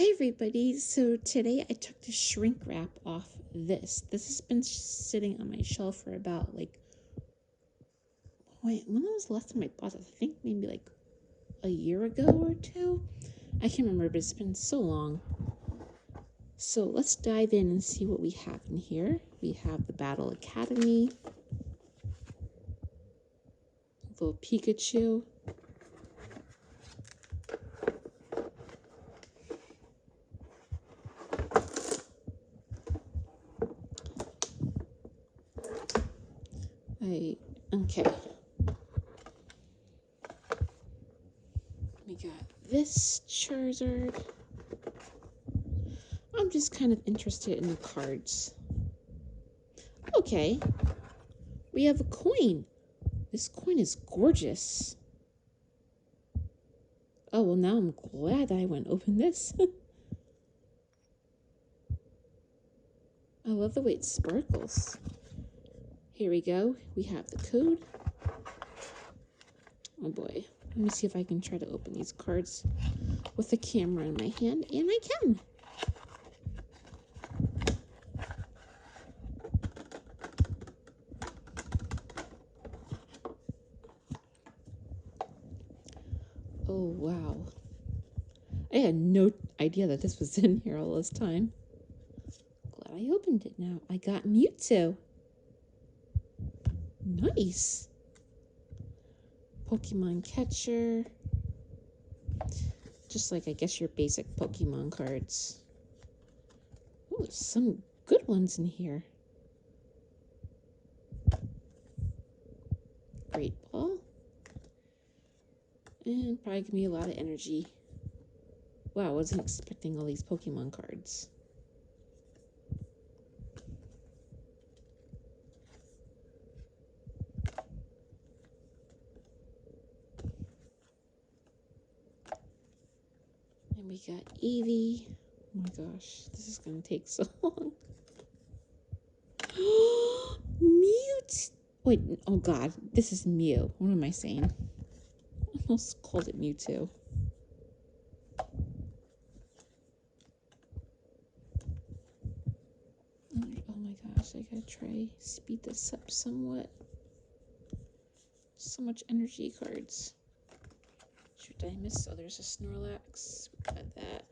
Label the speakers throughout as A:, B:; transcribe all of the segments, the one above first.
A: Hey everybody, so today I took the shrink wrap off this. This has been sitting on my shelf for about when was the last time I bought this? I think maybe like a year ago or two. I can't remember, but it's been so long. So let's dive in and see what we have in here. We have the Battle Academy, little Pikachu. Okay. We got this Charizard. I'm just kind of interested in the cards. Okay. We have a coin. This coin is gorgeous. Oh, well, now I'm glad I went open this. I love the way it sparkles. Here we go. We have the code. Oh boy. Let me see if I can try to open these cards with the camera in my hand. And I can. Oh, wow. I had no idea that this was in here all this time. Glad I opened it now. I got Mewtwo. Nice. Pokemon Catcher. Just like, I guess, your basic Pokemon cards. Oh, some good ones in here. Great Ball. And probably give me a lot of energy. Wow, I wasn't expecting all these Pokemon cards. And we got Eevee. Oh my gosh, this is going to take so long. Mute. Wait, oh god, this is Mew. What am I saying? I almost called it Mewtwo. Oh my gosh, I gotta try speed this up somewhat. So much energy cards. Should I miss? Oh, there's a Snorlax. We got that.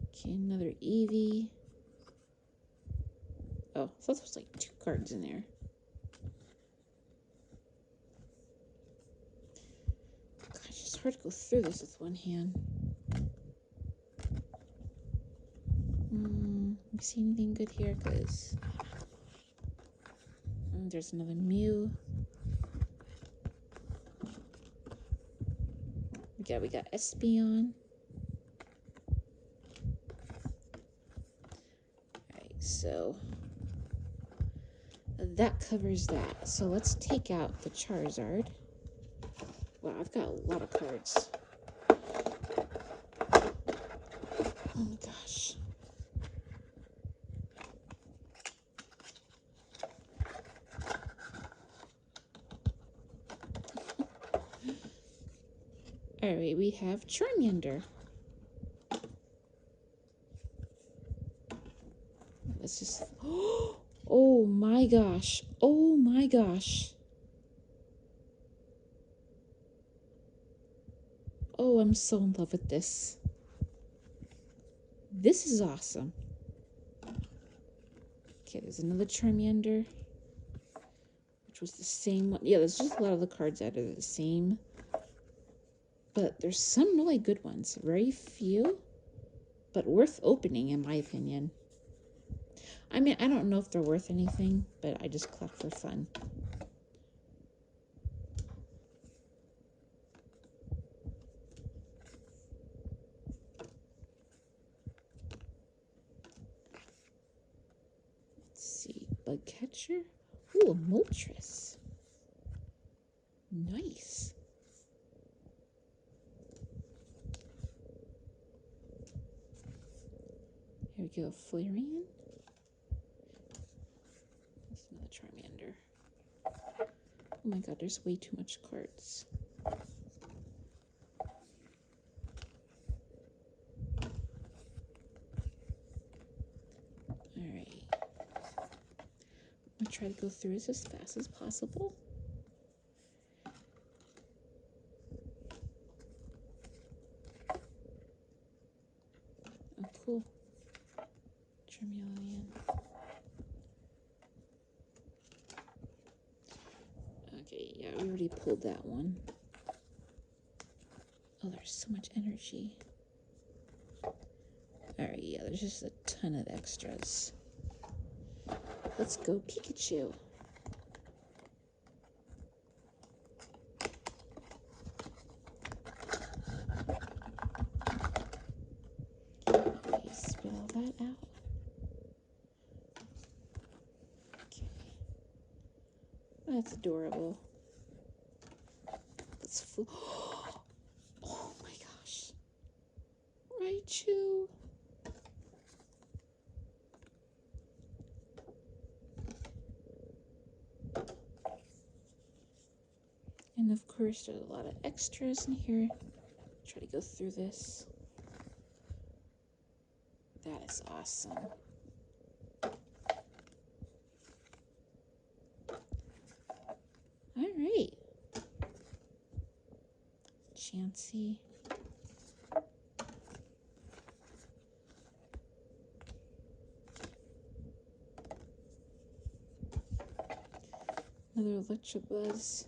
A: Okay, another Eevee. Oh, I thought there was like 2 cards in there. Gosh, it's hard to go through this with one hand. Let me see anything good here, because there's another Mew. We got Espeon. Alright, so that covers that. So let's take out the Charizard. Wow, I've got a lot of cards. Oh my gosh. Alright, we have Charmander. Let's just... Oh my gosh. Oh my gosh. Oh, I'm so in love with this. This is awesome. Okay, there's another Charmander, which was the same one. Yeah, there's just a lot of the cards that are the same. But there's some really good ones. Very few, but worth opening, in my opinion. I mean, I don't know if they're worth anything, but I just collect for fun. Let's see. Bug Catcher. Ooh, a Moltres. Nice. we go, Flareon. That's another Charmander. Oh my god, there's way too much cards. Alright. I'm gonna try to go through this as fast as possible. Oh, cool. Charmeleon. Okay, yeah, we already pulled that one. Oh, there's so much energy. Alright, yeah, there's just a ton of extras. Let's go Pikachu. Okay, spit all that out. Okay. That's adorable. Let's oh my gosh. Raichu. And of course, there's a lot of extras in here. Try to go through this. That is awesome. All right. Chansey. Another Electabuzz.